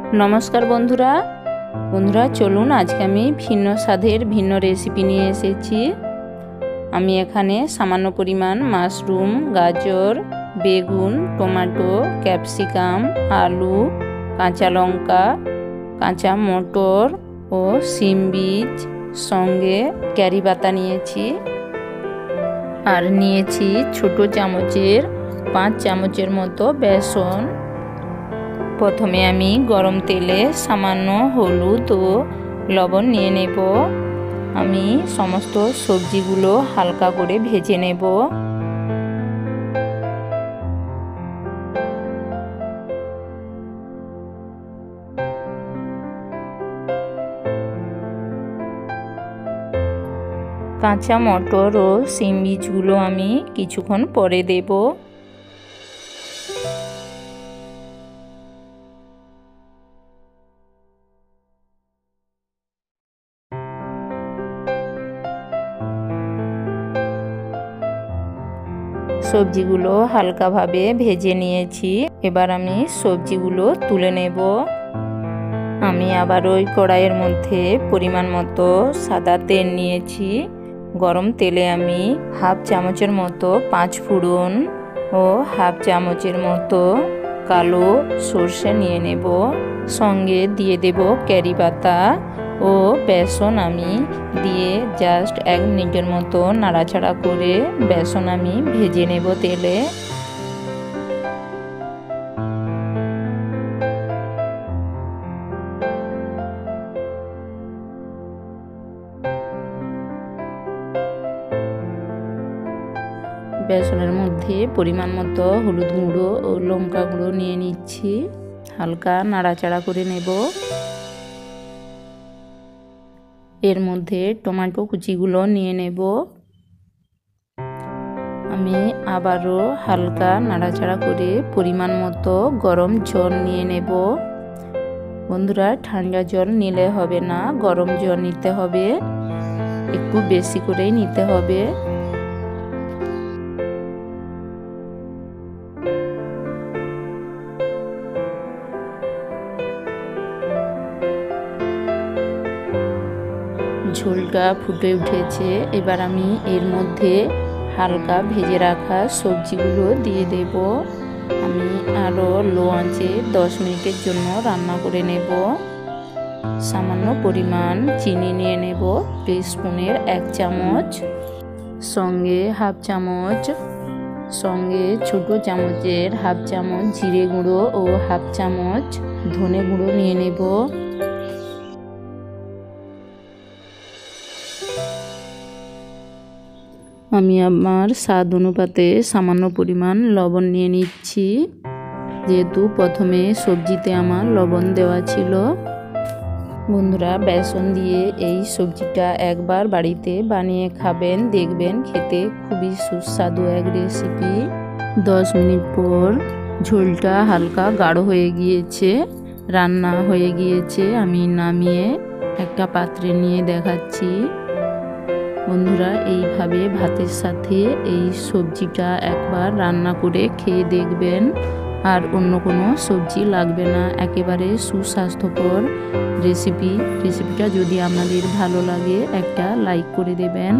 नमस्कार बंधुरा बंधुरा चलुन आज के आमी भिन्न स्वादेर भिन्न रेसिपि निये एसेछि। आमी एखाने सामान्य परिमाण माशरूम, गाजर, बेगुन, टमाटो, क्यापसिकाम, आलू, काँचा लंका, काँचा मटर और सीम बीज संगे क्यारी पाता नियेछि और नियेछि छोटो चामचेर 5 चामचेर मतो बेसन। प्रथमे आमी गरम तेले सामान्य हलुद और लवण निये नेब। आमी समस्त सब्जीगुलो हालका करे भेजे नेब। काँचा मटर और सीम बीजगुलो आमी किछुक्षण परे देब। सब्जीगुलो हालका भावे भेजे निয়েছি। এবার আমি সবজিগুলো তুলে নেব। আমি আবার ওই কড়াইয়ের মধ্যে পরিমাণ মতো সাদা তেল নিয়েছি। গরম তেলে আমি হাফ চামচের মতো 5 ফোড়ন ও হাফ চামচের মতো কালো সরষে নিয়ে নেব। সঙ্গে দিয়ে দেব ক্যারি পাতা ও বেসন। আমি দিয়ে জাস্ট 1 মিনিটের মতো নাড়াচাড়া করে বেসন আমি ভেজে নেব তেলে। বেসনের মধ্যে পরিমাণ মতো হলুদ গুঁড়ো ও লঙ্কা গুঁড়ো নিয়ে নিচ্ছি। হালকা নাড়াচাড়া করে নেব। এর মধ্যে টমেটো কুচিগুলো নিয়ে নেব। আমি আবারও হালকা নাড়াচাড়া করে পরিমাণ মতো গরম জল নিয়ে নেব। বন্ধুরা ঠান্ডা জল নিলে হবে না, গরম জল নিতে হবে, একটু বেশি করেই নিতে হবে। ঝোলটা ফুটে উঠেছে। এবার আমি এর মধ্যে হালকা ভেজে রাখা সবজিগুলো দিয়ে দেব। আমি আরও লো আঁচে 10 মিনিটের জন্য রান্না করে নেব। সামান্য পরিমাণ চিনি নিয়ে নেব, টিস্পুনের 1 চামচ, সঙ্গে হাফ চামচ, সঙ্গে ছোট চামচের হাফ চামচ জিরে গুঁড়ো ও হাফ চামচ ধনে গুঁড়ো নিয়ে নেব। আমি আমার স্বাদ অনুপাতে সামান্য পরিমাণ লবণ নিয়ে নিচ্ছি, যেহেতু প্রথমে সবজিতে আমার লবণ দেওয়া ছিল। বন্ধুরা বেসন দিয়ে এই সবজিটা একবার বাড়িতে বানিয়ে খাবেন, দেখবেন খেতে খুবই সুস্বাদু এক রেসিপি। 10 মিনিট পর ঝোলটা হালকা গাঢ় হয়ে গিয়েছে, রান্না হয়ে গিয়েছে। আমি নামিয়ে একটা পাত্রে নিয়ে দেখাচ্ছি। বন্ধুরা এইভাবে ভাতের সাথে এই সবজিটা একবার রান্না করে খেয়ে দেখবেন, আর অন্য কোনো সবজি লাগবে না। একেবারে সুস্বাস্থ্যকর রেসিপিটা যদি আপনাদের ভালো লাগে একটা লাইক করে দেবেন।